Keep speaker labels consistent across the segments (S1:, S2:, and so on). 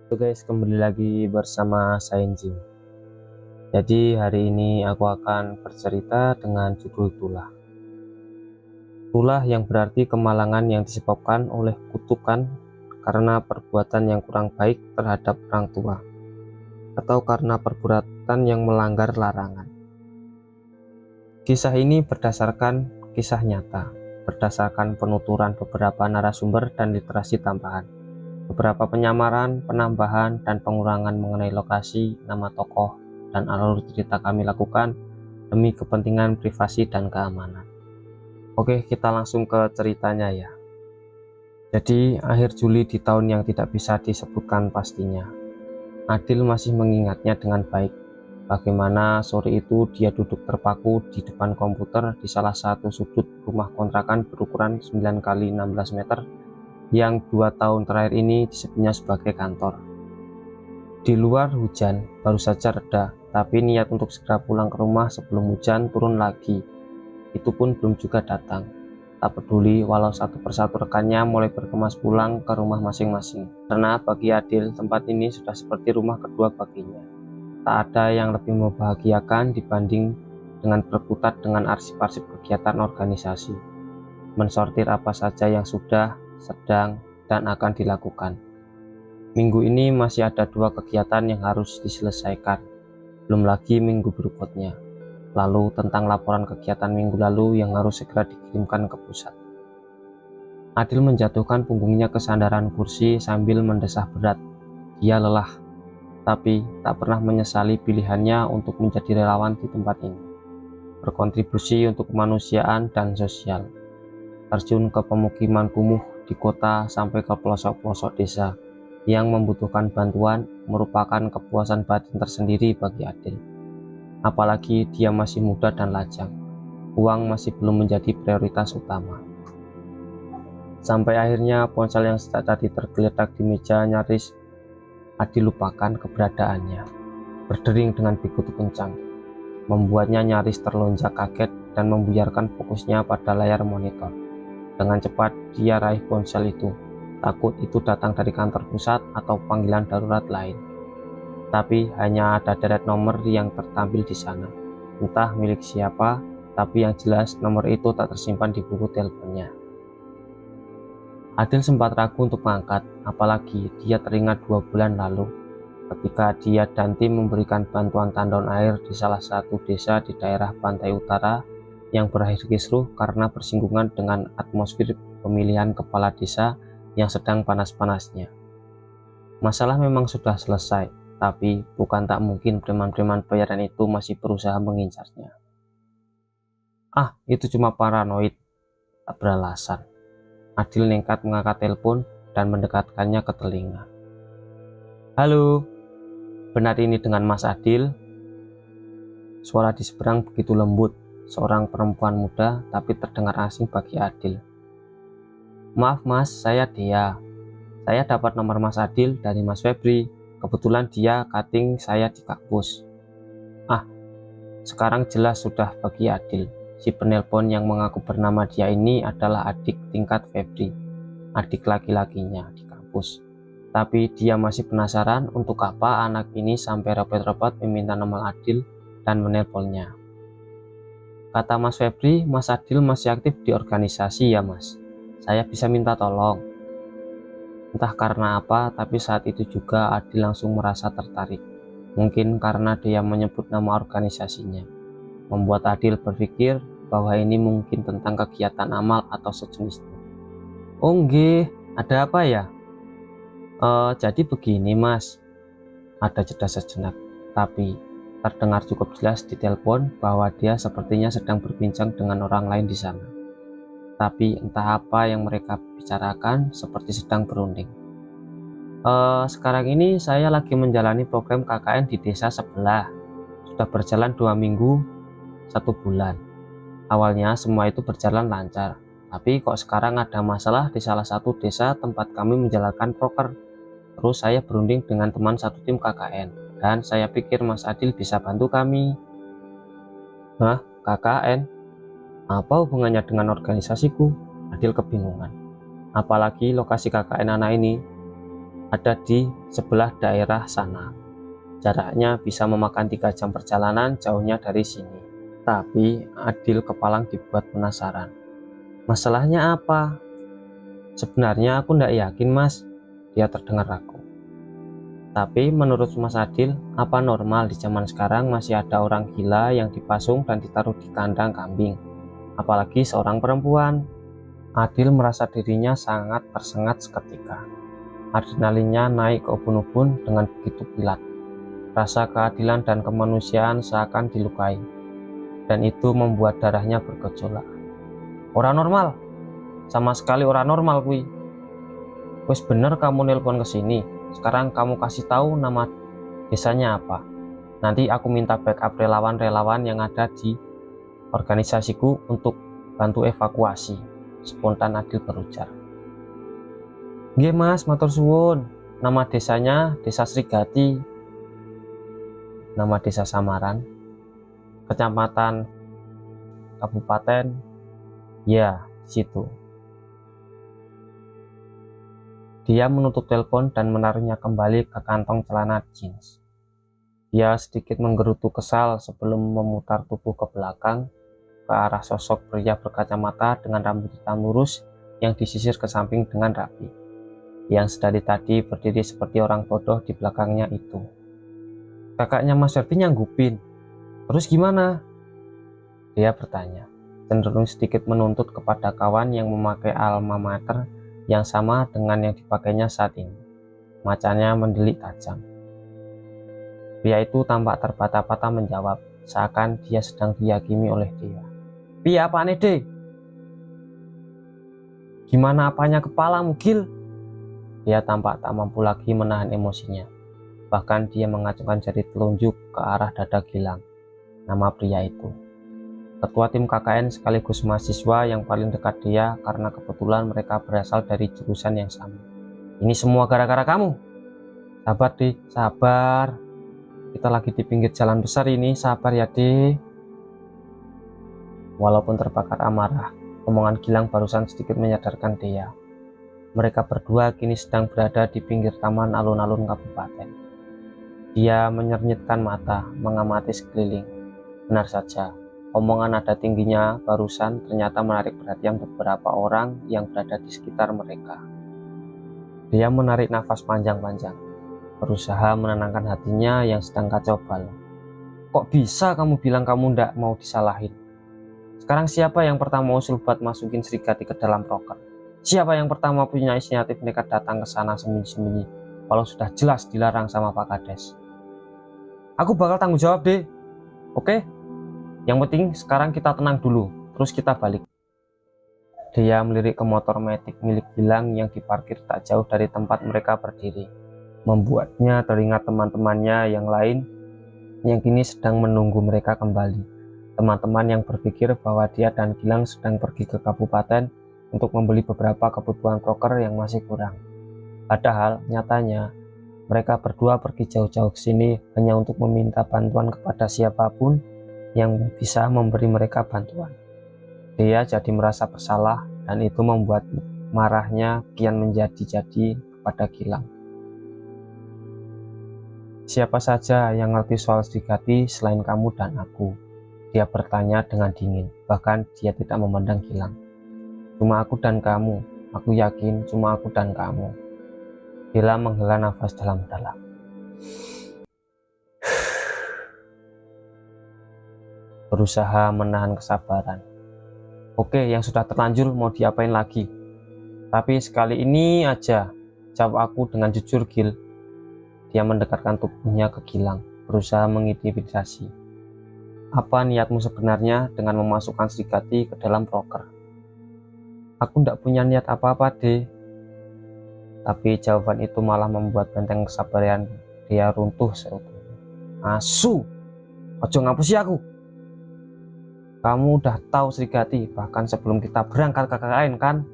S1: Halo guys, kembali lagi bersama saya Jim. Jadi hari ini aku akan bercerita dengan judul tulah. Tulah yang berarti kemalangan yang disebabkan oleh kutukan karena perbuatan yang kurang baik terhadap orang tua, atau karena perbuatan yang melanggar larangan. Kisah ini berdasarkan kisah nyata, berdasarkan penuturan beberapa narasumber dan literasi tambahan. Beberapa penyamaran, penambahan, dan pengurangan mengenai lokasi, nama tokoh, dan alur cerita kami lakukan demi kepentingan privasi dan keamanan. Oke, kita langsung ke ceritanya ya. Jadi, akhir Juli di tahun yang tidak bisa disebutkan pastinya, Adil masih mengingatnya dengan baik. Bagaimana sore itu dia duduk terpaku di depan komputer di salah satu sudut rumah kontrakan berukuran 9 kali 16 meter yang 2 tahun terakhir ini disebutnya sebagai kantor. Di luar hujan baru saja reda, tapi niat untuk segera pulang ke rumah sebelum hujan turun lagi itu pun belum juga datang. Tak peduli walau satu persatu rekannya mulai berkemas pulang ke rumah masing-masing, karena bagi Adil tempat ini sudah seperti rumah kedua baginya. Tak ada yang lebih membahagiakan dibanding dengan berkutat dengan arsip-arsip kegiatan organisasi, mensortir apa saja yang sudah, sedang, dan akan dilakukan. Minggu ini masih ada 2 kegiatan yang harus diselesaikan, belum lagi minggu berikutnya. Lalu tentang laporan kegiatan minggu lalu yang harus segera dikirimkan ke pusat. Adil menjatuhkan punggungnya ke sandaran kursi sambil mendesah berat. Dia lelah, tapi tak pernah menyesali pilihannya untuk menjadi relawan di tempat ini. Berkontribusi untuk kemanusiaan dan sosial. Terjun ke pemukiman kumuh di kota sampai ke pelosok-pelosok desa yang membutuhkan bantuan merupakan kepuasan batin tersendiri bagi Adil. Apalagi dia masih muda dan lajang, uang masih belum menjadi prioritas utama. Sampai akhirnya ponsel yang sejak tadi tergeletak di meja nyaris Adil lupakan keberadaannya. Berdering dengan begitu kencang, membuatnya nyaris terlonjak kaget dan membuyarkan fokusnya pada layar monitor. Dengan cepat dia raih ponsel itu, takut itu datang dari kantor pusat atau panggilan darurat lain. Tapi hanya ada deret nomor yang tertampil di sana. Entah milik siapa, tapi yang jelas nomor itu tak tersimpan di buku teleponnya. Adil sempat ragu untuk mengangkat, apalagi dia teringat 2 bulan lalu ketika dia dan tim memberikan bantuan tandon air di salah satu desa di daerah pantai utara yang berakhir kisruh karena bersinggungan dengan atmosfer pemilihan kepala desa yang sedang panas-panasnya. Masalah memang sudah selesai, tapi bukan tak mungkin preman-preman bayaran itu masih berusaha mengincarnya. Itu cuma paranoid, tak beralasan. Adil nekat mengangkat telepon dan mendekatkannya ke telinga. Halo, benar ini dengan Mas Adil? Suara di seberang begitu lembut, seorang perempuan muda tapi terdengar asing bagi Adil. Maaf Mas, saya Dea. Saya dapat nomor Mas Adil dari Mas Febri. Kebetulan dia cutting saya di kampus. Sekarang jelas sudah bagi Adil. Si penelpon yang mengaku bernama dia ini adalah adik tingkat Febri, adik laki-lakinya di kampus. Tapi dia masih penasaran untuk apa anak ini sampai repot-repot meminta nomor Adil dan menelponnya. Kata Mas Febri, Mas Adil masih aktif di organisasi ya Mas. Saya bisa minta tolong. Entah karena apa, tapi saat itu juga Adil langsung merasa tertarik. Mungkin karena dia menyebut nama organisasinya, membuat Adil berpikir bahwa ini mungkin tentang kegiatan amal atau sejenisnya. Oh nggih, ada apa ya? Jadi begini Mas, ada jeda sejenak, tapi terdengar cukup jelas di telepon bahwa dia sepertinya sedang berbincang dengan orang lain di sana. Tapi entah apa yang mereka bicarakan seperti sedang berunding. Sekarang ini saya lagi menjalani program KKN di desa sebelah. Sudah berjalan 2 minggu, 1 bulan. Awalnya semua itu berjalan lancar, tapi kok sekarang ada masalah di salah satu desa tempat kami menjalankan proker. Terus saya berunding dengan teman satu tim KKN, dan saya pikir Mas Adil bisa bantu kami. Hah? KKN? Apa hubungannya dengan organisasiku? Adil kebingungan. Apalagi lokasi KKN anak ini. ada di sebelah daerah sana. Jaraknya bisa memakan 3 jam perjalanan jauhnya dari sini. Tapi Adil kepalang dibuat penasaran. Masalahnya apa? Sebenarnya aku tidak yakin mas, dia terdengar ragu. Tapi menurut Mas Adil, apa normal di zaman sekarang masih ada orang gila yang dipasung dan ditaruh di kandang kambing? Apalagi seorang perempuan. Adil merasa dirinya sangat tersengat seketika. Adrenalinnya naik ke ubun-ubun dengan begitu kilat. Rasa keadilan dan kemanusiaan seakan dilukai. Dan itu membuat darahnya bergejolak. Orang normal? Sama sekali orang normal kui. Wes bener kamu nelpon ke sini. Sekarang kamu kasih tahu nama desanya apa. Nanti aku minta backup relawan-relawan yang ada di organisasiku untuk bantu evakuasi. Spontan Adil berujar. Nggih mas, matur suwun. Nama desanya Desa Srigati. Nama desa samaran. Kecamatan, kabupaten, ya situ. Dia menutup telepon dan menaruhnya kembali ke kantong celana jeans. Dia sedikit menggerutu kesal sebelum memutar tubuh ke belakang ke arah sosok pria berkacamata dengan rambut hitam lurus yang disisir ke samping dengan rapi. Yang sedari tadi berdiri seperti orang bodoh di belakangnya itu. Kakaknya Mas Ferdi nyanggupin. Terus gimana? Dia bertanya, cenderung sedikit menuntut kepada kawan yang memakai alma mater yang sama dengan yang dipakainya saat ini. Matanya mendelik tajam. Pria itu tampak terbata-bata menjawab, seakan dia sedang diyakimi oleh dia. Piye apane deh? Gimana apanya kepalamu Gil? Dia tampak tak mampu lagi menahan emosinya. Bahkan dia mengacungkan jari telunjuk ke arah dada Gilang, nama pria itu. Ketua tim KKN sekaligus mahasiswa yang paling dekat dia karena kebetulan mereka berasal dari jurusan yang sama. Ini semua gara-gara kamu. Sabar deh, sabar. Kita lagi di pinggir jalan besar ini, sabar ya deh. Walaupun terbakar amarah, omongan Gilang barusan sedikit menyadarkan dia. Mereka berdua kini sedang berada di pinggir taman alun-alun kabupaten. Dia menyernyitkan mata, mengamati sekeliling. Benar saja. Omongan nada tingginya barusan ternyata menarik perhatian beberapa orang yang berada di sekitar mereka. Dia menarik nafas panjang-panjang, berusaha menenangkan hatinya yang sedang kacau balau. Kok bisa kamu bilang kamu ndak mau disalahin? Sekarang siapa yang pertama usul buat masukin Srigati ke dalam proker? Siapa yang pertama punya inisiatif nekat datang ke sana sembunyi-sembunyi walau sudah jelas dilarang sama Pak Kades? Aku bakal tanggung jawab deh, oke? Yang penting sekarang kita tenang dulu, terus kita balik. Dia melirik ke motor metik milik Gilang yang diparkir tak jauh dari tempat mereka berdiri. Membuatnya teringat teman-temannya yang lain yang kini sedang menunggu mereka kembali. Teman-teman yang berpikir bahwa dia dan Gilang sedang pergi ke kabupaten untuk membeli beberapa kebutuhan proker yang masih kurang. Padahal nyatanya mereka berdua pergi jauh-jauh ke sini hanya untuk meminta bantuan kepada siapapun yang bisa memberi mereka bantuan. Dia jadi merasa bersalah dan itu membuat marahnya kian menjadi-jadi kepada Gilang. Siapa saja yang ngerti soal Srigati selain kamu dan aku? Dia bertanya dengan dingin, bahkan dia tidak memandang Gilang. Cuma aku dan kamu, aku yakin cuma aku dan kamu. Gilang menghela nafas dalam-dalam. Berusaha menahan kesabaran. Oke, yang sudah terlanjur mau diapain lagi? Tapi sekali ini aja, jawab aku dengan jujur Gil. Dia mendekatkan tubuhnya ke Gilang, berusaha mengintimidasi. Apa niatmu sebenarnya dengan memasukkan Srigati ke dalam proker? Aku tidak punya niat apa-apa deh. Tapi jawaban itu malah membuat benteng kesabaran dia runtuh seutuhnya. Asu, ojo ngapusi aku. Kamu udah tahu Srigati bahkan sebelum kita berangkat ke KKN kan?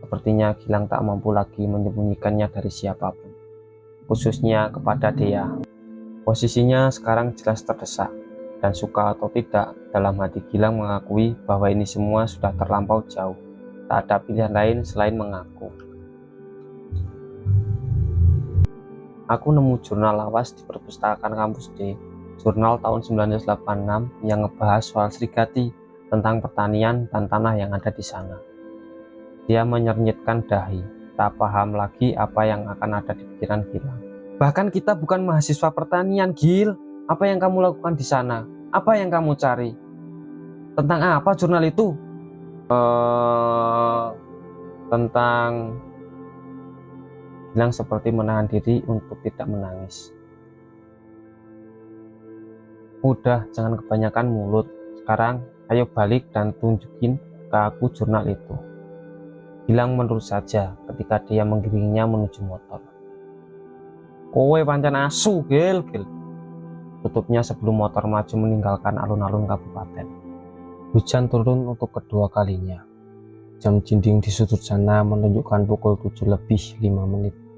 S1: Sepertinya Gilang tak mampu lagi menyembunyikannya dari siapapun, khususnya kepada dia. Posisinya sekarang jelas terdesak, dan suka atau tidak, dalam hati Gilang mengakui bahwa ini semua sudah terlampau jauh. Tak ada pilihan lain selain mengaku. Aku nemu jurnal lawas di perpustakaan kampus D, jurnal tahun 1986 yang ngebahas soal Srigati, tentang pertanian dan tanah yang ada di sana. Dia menyenyitkan dahi, tak paham lagi apa yang akan ada di pikiran Gilang. Bahkan kita bukan mahasiswa pertanian, Gil. Apa yang kamu lakukan di sana? Apa yang kamu cari? Tentang apa jurnal itu? Tentang... Gilang seperti menahan diri untuk tidak menangis. Udah, jangan kebanyakan mulut. Sekarang, ayo balik dan tunjukin ke aku jurnal itu. Gilang menurut saja ketika dia menggiringnya menuju motor. Kowe pancen asu, Gil. Tutupnya sebelum motor maju meninggalkan alun-alun kabupaten. Hujan turun untuk kedua kalinya. Jam dinding di sudut sana menunjukkan pukul 7:05.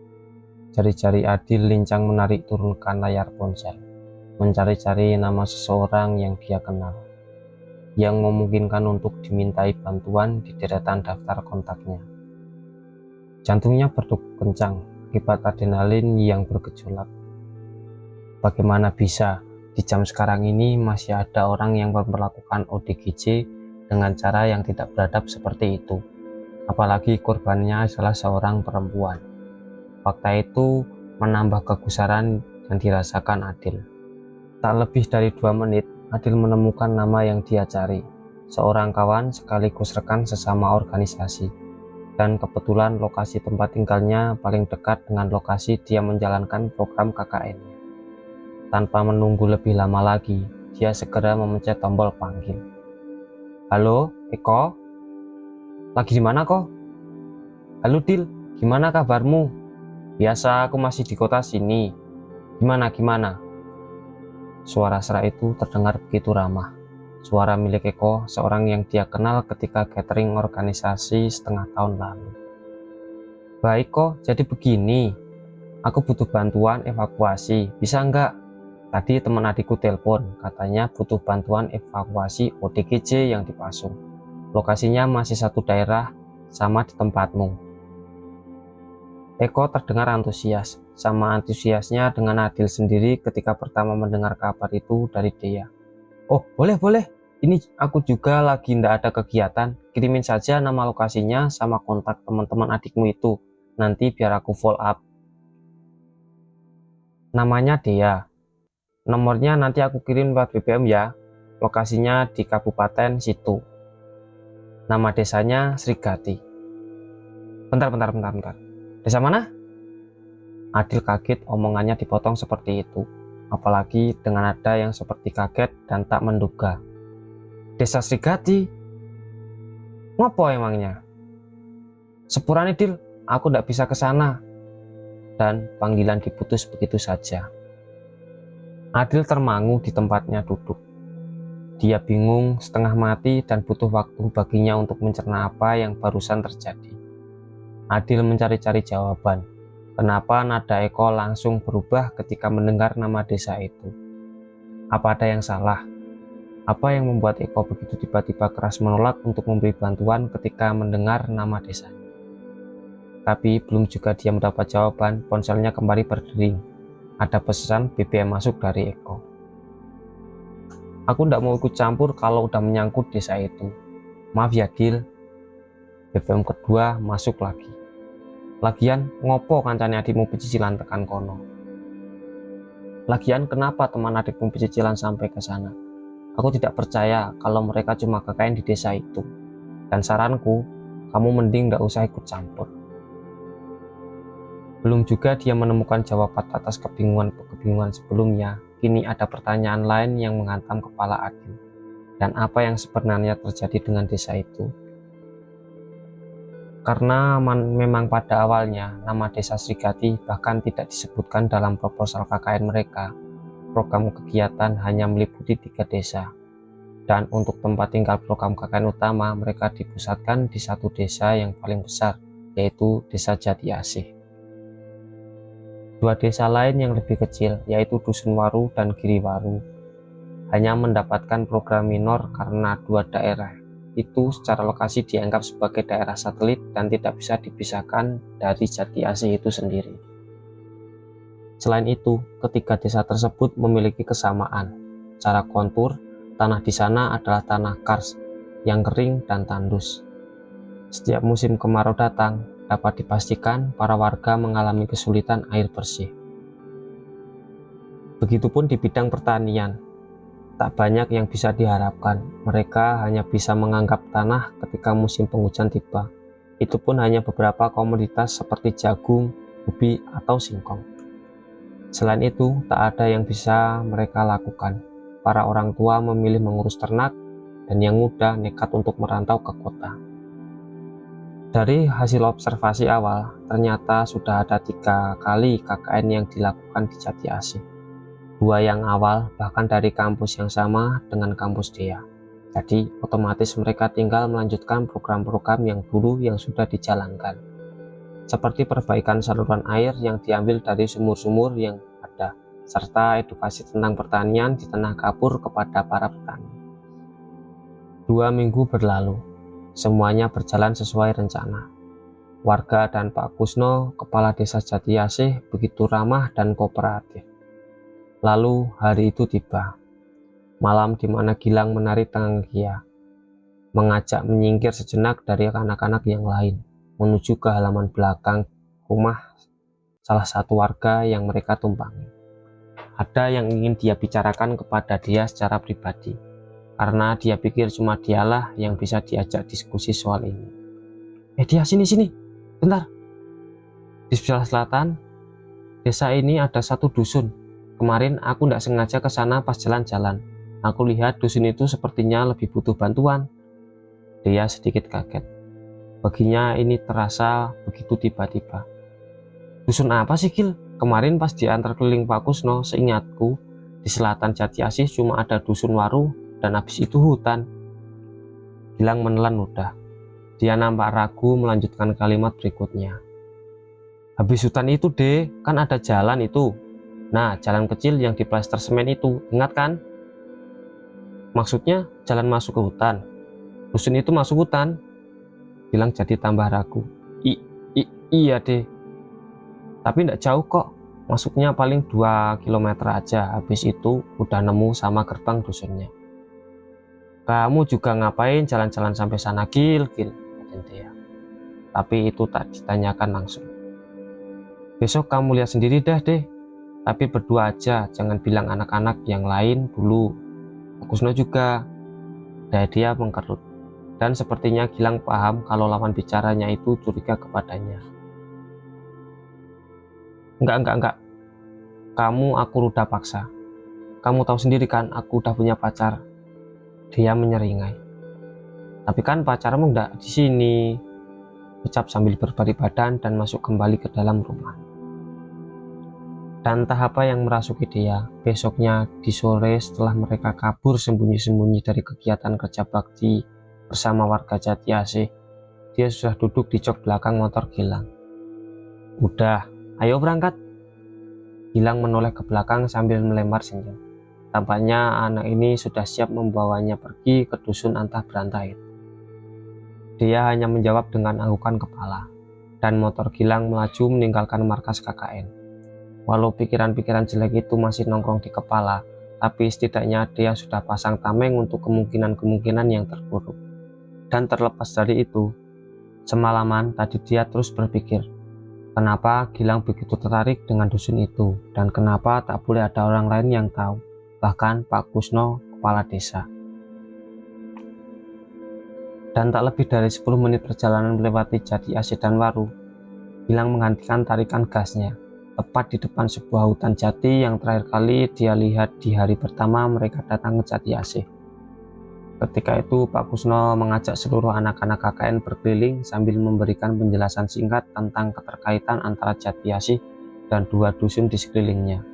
S1: Jari-jari Adil lincang menarik turunkan layar ponsel, mencari-cari nama seseorang yang dia kenal, yang memungkinkan untuk dimintai bantuan di deretan daftar kontaknya. Jantungnya berdegup kencang akibat adrenalin yang bergejolak. Bagaimana bisa di jam sekarang ini masih ada orang yang memperlakukan ODGJ dengan cara yang tidak beradab seperti itu, apalagi korbannya adalah seorang perempuan. Fakta itu menambah kegusaran yang dirasakan Adil. Tak lebih dari 2 menit, Adil menemukan nama yang dia cari, seorang kawan sekaligus rekan sesama organisasi, dan kebetulan lokasi tempat tinggalnya paling dekat dengan lokasi dia menjalankan program KKN. Tanpa menunggu lebih lama lagi, dia segera memencet tombol panggil. Halo, Eko? Lagi di mana kok? Halo Dil, gimana kabarmu? Biasa, aku masih di kota sini. Gimana? Suara serak itu terdengar begitu ramah. Suara milik Eko, seorang yang dia kenal ketika catering organisasi setengah tahun lalu. Baik kok, jadi begini. Aku butuh bantuan evakuasi, bisa nggak? Tadi teman adikku telepon, katanya butuh bantuan evakuasi ODGJ yang dipasung. Lokasinya masih satu daerah sama di tempatmu. Eko terdengar antusias, sama antusiasnya dengan Adil sendiri ketika pertama mendengar kabar itu dari Dea. Oh, boleh. Ini aku juga lagi ndak ada kegiatan. Kirimin saja nama lokasinya sama kontak teman-teman adikmu itu. Nanti biar aku follow up. Namanya Dea. Nomornya nanti aku kirim lewat BBM ya. Lokasinya di Kabupaten situ. Nama desanya Srigati. Bentar. Desa mana? Adil kaget omongannya dipotong seperti itu. Apalagi dengan nada yang seperti kaget dan tak menduga. Desa Srigati? Ngopo emangnya? Sepurane Dil, aku ndak bisa ke sana. Dan panggilan diputus begitu saja. Adil termangu di tempatnya duduk. Dia bingung, setengah mati, dan butuh waktu baginya untuk mencerna apa yang barusan terjadi. Adil mencari-cari jawaban. Kenapa nada Eko langsung berubah ketika mendengar nama desa itu? Apa ada yang salah? Apa yang membuat Eko begitu tiba-tiba keras menolak untuk memberi bantuan ketika mendengar nama desanya? Tapi belum juga dia mendapat jawaban, ponselnya kembali berdering. Ada pesan BBM masuk dari Eko. Aku ndak mau ikut campur kalau udah menyangkut desa itu. Maaf ya Dil. BBM kedua masuk lagi. Lagian ngopo kancane adikmu pecicilan tekan kono? Lagian kenapa teman adikmu pecicilan sampai ke sana? Aku tidak percaya kalau mereka cuma KKN di desa itu. Dan saranku, kamu mending nggak usah ikut campur. Belum juga dia menemukan jawaban atas kebingungan sebelumnya. Kini ada pertanyaan lain yang menghantam kepala Adil. Dan apa yang sebenarnya terjadi dengan desa itu? Karena memang pada awalnya nama desa Srigati bahkan tidak disebutkan dalam proposal KKN mereka. Program kegiatan hanya meliputi 3 desa. Dan untuk tempat tinggal program KKN utama mereka dipusatkan di satu desa yang paling besar, yaitu Desa Jati Asih. 2 desa lain yang lebih kecil, yaitu Dusun Waru dan Giriwaru, hanya mendapatkan program minor karena 2 daerah itu secara lokasi dianggap sebagai daerah satelit dan tidak bisa dipisahkan dari Jati Asih itu sendiri. Selain itu, ketiga desa tersebut memiliki kesamaan. Secara kontur, tanah di sana adalah tanah kars yang kering dan tandus. Setiap musim kemarau datang, dapat dipastikan para warga mengalami kesulitan air bersih. Begitupun di bidang pertanian, tak banyak yang bisa diharapkan. Mereka hanya bisa menganggap tanah ketika musim penghujan tiba. Itu pun hanya beberapa komoditas seperti jagung, ubi, atau singkong. Selain itu, tak ada yang bisa mereka lakukan. Para orang tua memilih mengurus ternak, dan yang muda nekat untuk merantau ke kota. Dari hasil observasi awal, ternyata sudah ada 3 kali KKN yang dilakukan di Jati Asih. 2 yang awal bahkan dari kampus yang sama dengan kampus Dea. Jadi otomatis mereka tinggal melanjutkan program-program yang dulu yang sudah dijalankan. Seperti perbaikan saluran air yang diambil dari sumur-sumur yang ada, serta edukasi tentang pertanian di tanah kapur kepada para petani. 2 minggu berlalu, semuanya berjalan sesuai rencana. Warga dan Pak Kusno, kepala desa Jati Asih, begitu ramah dan kooperatif. Lalu hari itu tiba, malam di mana Gilang menari tengah, mengajak menyingkir sejenak dari anak-anak yang lain, menuju ke halaman belakang rumah salah satu warga yang mereka tumpangi. Ada yang ingin dia bicarakan kepada dia secara pribadi, karena dia pikir cuma dialah yang bisa diajak diskusi soal ini. Dia sini, bentar. Di sebelah selatan desa ini ada satu dusun. Kemarin aku tidak sengaja ke sana pas jalan-jalan. Aku lihat dusun itu sepertinya lebih butuh bantuan. Dia sedikit kaget. Baginya ini terasa begitu tiba-tiba. Dusun apa sih, Gil? Kemarin pas diantar keliling Pak Kusno, seingatku di selatan Jati Asih cuma ada dusun Waru dan habis itu hutan. Gilang menelan ludah. Dia nampak ragu melanjutkan kalimat berikutnya. Habis hutan itu deh, kan ada jalan itu. Nah, jalan kecil yang diplaster semen itu, ingat kan? Maksudnya jalan masuk ke hutan. Dusun itu masuk hutan. Gilang jadi tambah ragu. Iya deh. Tapi tidak jauh kok. Masuknya paling 2 km aja. Habis itu udah nemu sama gerbang dusunnya. Kamu juga ngapain jalan-jalan sampai sana, Gil? Dia. Tapi itu tak ditanyakan langsung. Besok kamu lihat sendiri deh. Tapi berdua aja, jangan bilang anak-anak yang lain dulu. Kusno juga. Dia mengkerut. Dan sepertinya Gilang paham kalau lawan bicaranya itu curiga kepadanya. Enggak. Kamu aku udah paksa. Kamu tahu sendiri kan, aku udah punya pacar. Dia menyeringai. Tapi kan pacarmu enggak di sini. Ucap sambil berbalik badan dan masuk kembali ke dalam rumah. Dan entah apa yang merasuki dia. Besoknya di sore setelah mereka kabur sembunyi-sembunyi dari kegiatan kerja bakti bersama warga Jati Asih, dia sudah duduk di jok belakang motor Gilang. Udah, ayo berangkat. Gilang menoleh ke belakang sambil melempar senyum. Tampaknya anak ini sudah siap membawanya pergi ke dusun antah berantah itu. Dia hanya menjawab dengan anggukan kepala, dan motor Gilang melaju meninggalkan markas KKN. Walau pikiran-pikiran jelek itu masih nongkrong di kepala, tapi setidaknya dia sudah pasang tameng untuk kemungkinan-kemungkinan yang terburuk. Dan terlepas dari itu, semalaman tadi dia terus berpikir, kenapa Gilang begitu tertarik dengan dusun itu, dan kenapa tak boleh ada orang lain yang tahu, bahkan Pak Kusno, kepala desa. Dan tak lebih dari 10 menit perjalanan melewati Jati Asih dan Waru, Gilang menghentikan tarikan gasnya, tepat di depan sebuah hutan jati yang terakhir kali dia lihat di hari pertama mereka datang ke Jati Asih. Ketika itu Pak Kusno mengajak seluruh anak-anak KKN berkeliling sambil memberikan penjelasan singkat tentang keterkaitan antara Jati Asih dan 2 dusun di sekelilingnya.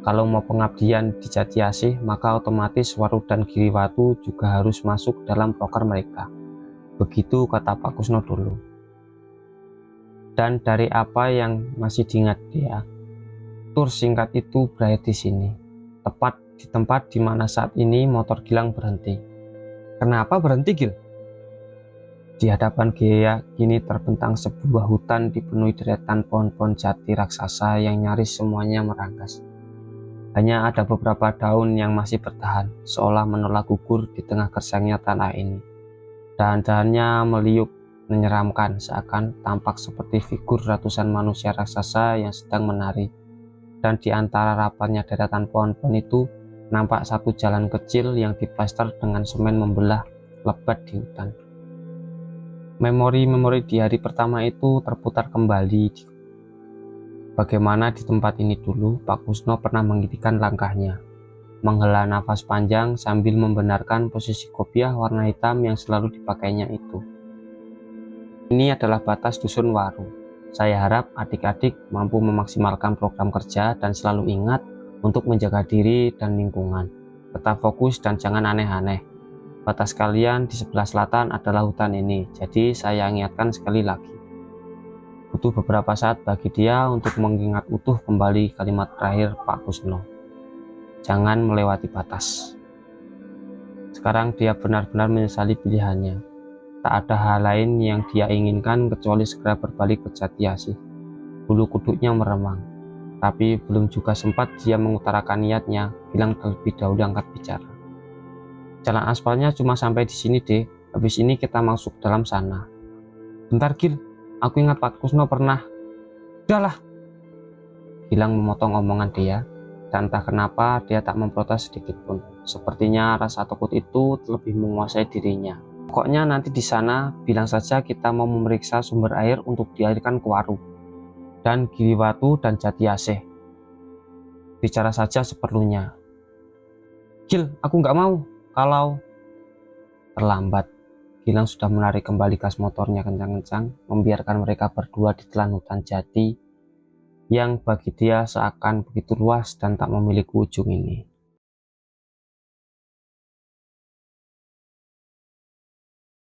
S1: Kalau mau pengabdian di Jati Asih, maka otomatis Waru dan Giriwatu juga harus masuk dalam proker mereka. Begitu kata Pak Kusno dulu. Dan dari apa yang masih diingat dia, tur singkat itu berakhir di sini, tepat di tempat di mana saat ini motor Gilang berhenti. Kenapa berhenti, Gil? Di hadapan Gea kini terbentang sebuah hutan dipenuhi deretan pohon-pohon jati raksasa yang nyaris semuanya meranggas. Hanya ada beberapa daun yang masih bertahan, seolah menolak gugur di tengah gersangnya tanah ini. Dahan-dahannya meliuk menyeramkan, seakan tampak seperti figur ratusan manusia raksasa yang sedang menari. Dan di antara rapatnya deretan pohon-pohon itu, nampak satu jalan kecil yang diplaster dengan semen membelah lebat di hutan. Memori-memori di hari pertama itu terputar kembali. Bagaimana di tempat ini dulu Pak Kusno pernah menghentikan langkahnya, menghela nafas panjang sambil membenarkan posisi kopiah warna hitam yang selalu dipakainya itu. Ini adalah batas dusun Waru. Saya harap adik-adik mampu memaksimalkan program kerja dan selalu ingat untuk menjaga diri dan lingkungan. Tetap fokus dan jangan aneh-aneh. Batas kalian di sebelah selatan adalah hutan ini, jadi saya ingatkan sekali lagi. Butuh beberapa saat bagi dia untuk mengingat utuh kembali kalimat terakhir Pak Kusno. Jangan melewati batas. Sekarang dia benar-benar menyesali pilihannya. Tak ada hal lain yang dia inginkan kecuali segera berbalik ke Jatiasih. Bulu kuduknya meremang. Tapi belum juga sempat dia mengutarakan niatnya, Gilang terlebih dahulu angkat bicara. Jalan aspalnya cuma sampai di sini deh, habis ini kita masuk dalam sana. Bentar Gil, aku ingat Pak Kusno pernah. Udahlah. Gilang memotong omongan dia, dan entah kenapa dia tak memprotes sedikit pun. Sepertinya rasa takut itu lebih menguasai dirinya. Pokoknya nanti di sana bilang saja kita mau memeriksa sumber air untuk dialirkan ke Waru dan Giliwatu dan Jatiasih. Bicara saja seperlunya. Gil, aku nggak mau. Kalau terlambat, Gilang sudah menarik kembali gas motornya kencang-kencang, membiarkan mereka berdua ditelan hutan jati yang bagi dia seakan begitu luas dan tak memiliki ujung ini.